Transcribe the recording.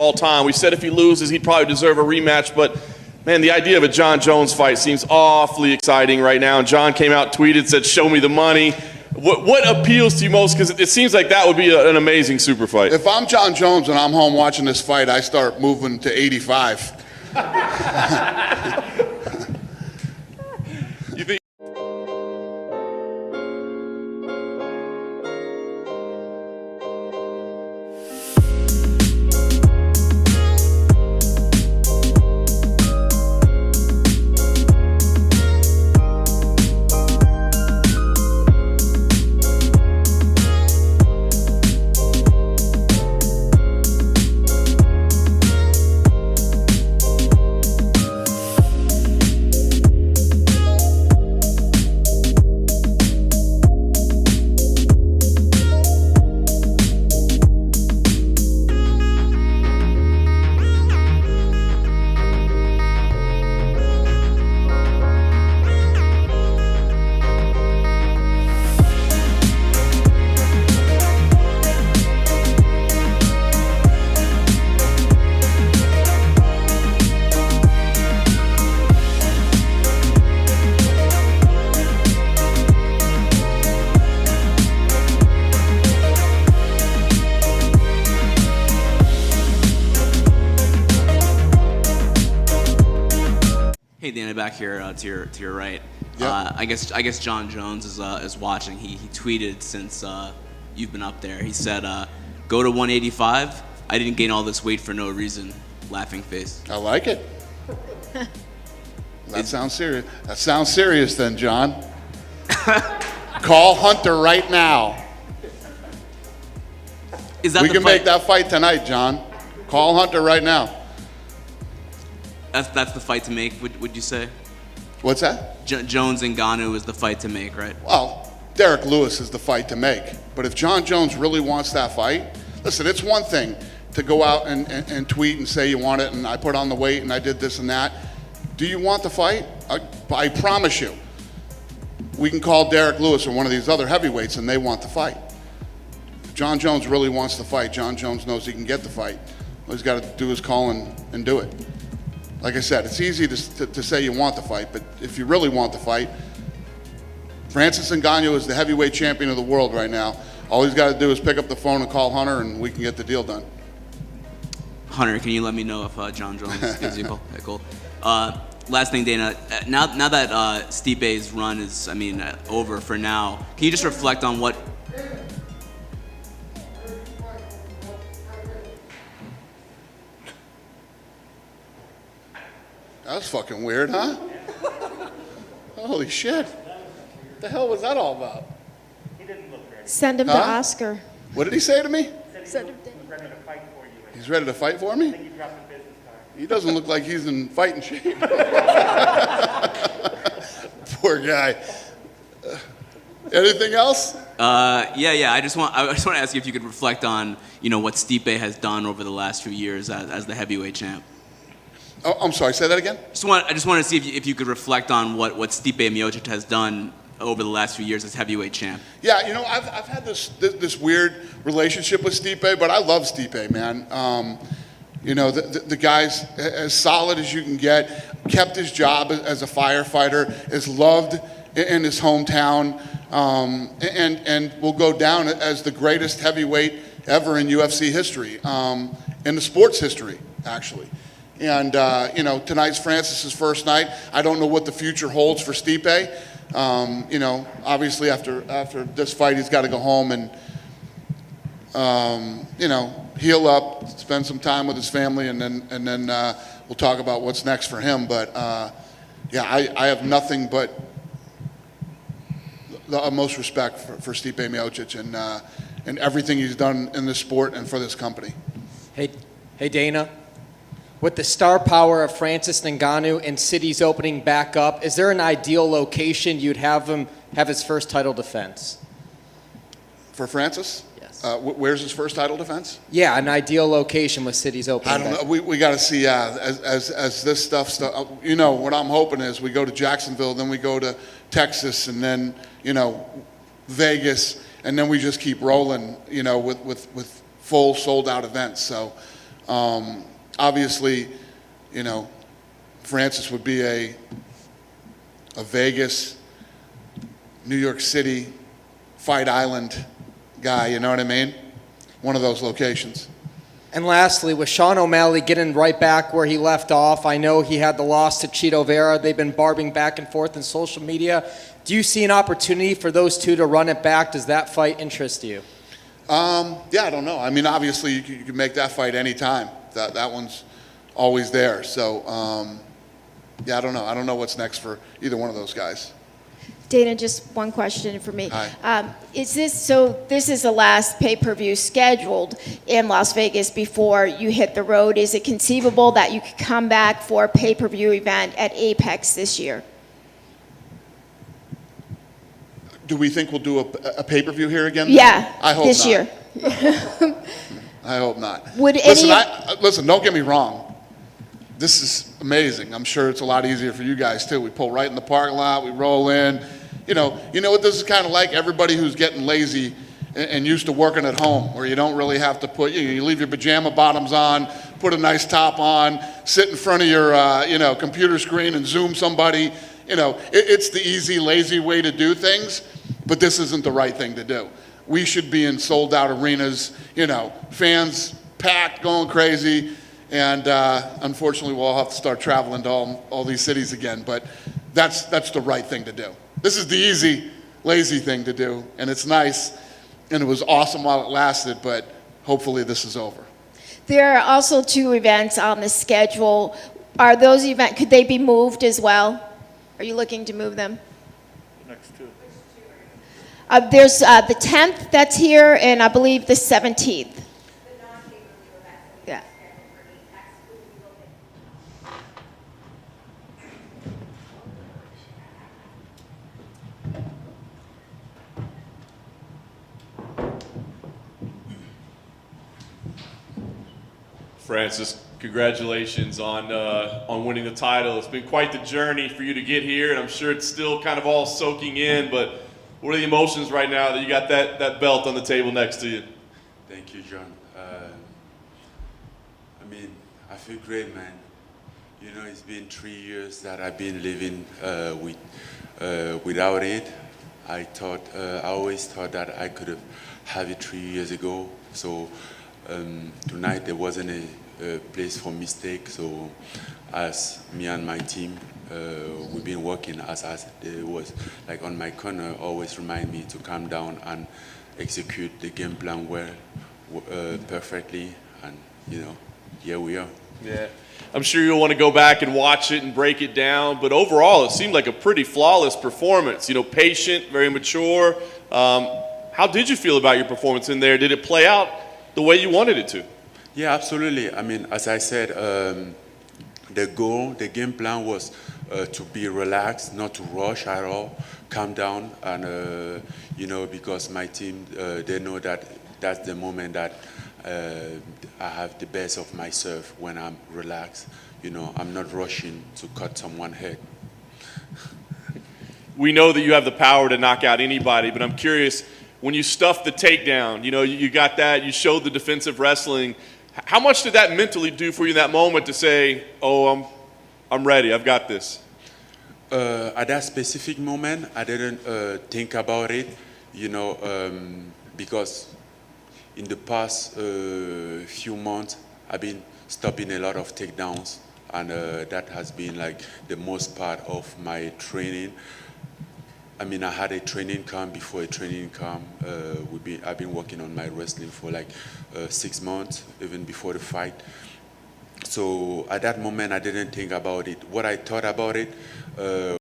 all time. We said if he loses, he'd probably deserve a rematch, but man, the idea of a Jon Jones fight seems awfully exciting right now. And Jon came out, tweeted, said, "Show me the money." What appeals to you most? Because it seems like that would be an amazing super fight. If I'm Jon Jones and I'm home watching this fight, I start moving to 85. You think? Hey, Dana, back here to your right. Yep. I guess Jon Jones is watching. He tweeted since you've been up there. He said, "Go to 185. I didn't gain all this weight for no reason." Laughing face. I like it. That sounds serious. That sounds serious then, Jon. Call Hunter right now. Is that We the can fight? make that fight tonight, Jon. Call Hunter right now. That's the fight to make. Would you say? What's that? Jones and Ngannou is the fight to make, right? Well, Derek Lewis is the fight to make. But if Jon Jones really wants that fight, listen, it's one thing to go out and tweet and say you want it and I put on the weight and I did this and that. Do you want the fight? I promise you, we can call Derek Lewis or one of these other heavyweights and they want the fight. If Jon Jones really wants the fight, Jon Jones knows he can get the fight. All he's got to do is call and do it. Like I said, it's easy to say you want the fight, but if you really want the fight, Francis Ngannou is the heavyweight champion of the world right now. All he's got to do is pick up the phone and call Hunter, and we can get the deal done. Hunter, can you let me know if Jon Jones gives you a call? Okay, cool. Last thing, Dana. Now that Stipe's run is, over for now, can you just reflect on what? That was fucking weird, huh? Holy shit. What the hell was that all about? He didn't look ready. Send him to Oscar. What did he say to me? Send him to... He's ready to fight for you. He's ready to fight for me? I think you dropped the business card. He doesn't look like he's in fighting shape. Poor guy. Anything else? Yeah. I just want to ask you if you could reflect on what Stipe has done over the last few years as the heavyweight champ. Oh, I'm sorry, say that again? I just want to see if you could reflect on what Stipe Miocic has done over the last few years as heavyweight champ. Yeah, I've had this weird relationship with Stipe, but I love Stipe, man. The guy's as solid as you can get, kept his job as a firefighter, is loved in his hometown, and will go down as the greatest heavyweight ever in UFC history, in the sports history, actually. And, tonight's Francis's first night. I don't know what the future holds for Stipe. Obviously after this fight, he's got to go home and, heal up, spend some time with his family, and then we'll talk about what's next for him. But, I have nothing but the utmost respect for Stipe Miocic and everything he's done in this sport and for this company. Hey, Dana. With the star power of Francis Ngannou and cities opening back up, is there an ideal location you'd have him have his first title defense? For Francis? Yes. Where's his first title defense? Yeah, an ideal location with cities opening I don't back. know. We got to see as this stuff. What I'm hoping is we go to Jacksonville, then we go to Texas, and then Vegas, and then we just keep rolling. With full sold out events. So. Obviously, you know, Francis would be a Vegas, New York City, Fight Island guy, you know what I mean? One of those locations. And lastly, with Sean O'Malley getting right back where he left off, I know he had the loss to Cheeto Vera. They've been barbing back and forth in social media. Do you see an opportunity for those two to run it back? Does that fight interest you? Yeah, I don't know. I mean, obviously, you can make that fight anytime. That one's always there. So, yeah, I don't know. I don't know what's next for either one of those guys. Dana, just one question for me. Hi. This is the last pay-per-view scheduled in Las Vegas before you hit the road. Is it conceivable that you could come back for a pay-per-view event at Apex this year? Do we think we'll do a pay-per-view here again? Yeah, I hope this not. year. I hope not. Would Listen, any listen, don't get me wrong. This is amazing. I'm sure it's a lot easier for you guys too. We pull right in the parking lot, we roll in. You know what this is kind of like? Everybody who's getting lazy and used to working at home, where you don't really have to put, you leave your pajama bottoms on, put a nice top on, sit in front of your computer screen and Zoom somebody. It's the easy, lazy way to do things, but this isn't the right thing to do. We should be in sold out arenas, fans packed, going crazy, and unfortunately we'll all have to start traveling to all these cities again, but that's the right thing to do. This is the easy, lazy thing to do, and it's nice, and it was awesome while it lasted, but hopefully this is over. There are also 2 events on the schedule. Are those events, could they be moved as well? Are you looking to move them? Next two. There's the 10th that's here, and I believe the 17th. Yeah. Francis, congratulations on winning the title. It's been quite the journey for you to get here, and I'm sure it's still kind of all soaking in, but what are the emotions right now that you got that belt on the table next to you? Thank you, John. I feel great, man. It's been 3 years that I've been living without it. I always thought that I could have it 3 years ago. So tonight there wasn't a place for mistake. So as me and my team, we've been working as it was like on my corner, always remind me to calm down and execute the game plan perfectly, and here we are. Yeah, I'm sure you'll want to go back and watch it and break it down, but overall it seemed like a pretty flawless performance. Patient, very mature. How did you feel about your performance in there? Did it play out the way you wanted it to? Yeah, absolutely. As I said, the game plan was to be relaxed, not to rush at all, calm down, and because my team, they know that that's the moment that I have the best of myself when I'm relaxed. I'm not rushing to cut someone's head. We know that you have the power to knock out anybody, but I'm curious, when you stuffed the takedown, you got that, you showed the defensive wrestling. How much did that mentally do for you in that moment to say, oh, I'm ready, I've got this? At that specific moment, I didn't think about it, because in the past few months, I've been stopping a lot of takedowns, and that has been like the most part of my training. I had a training camp before a training camp. I've been working on my wrestling for like 6 months, even before the fight. So at that moment, I didn't think about it. What I thought about it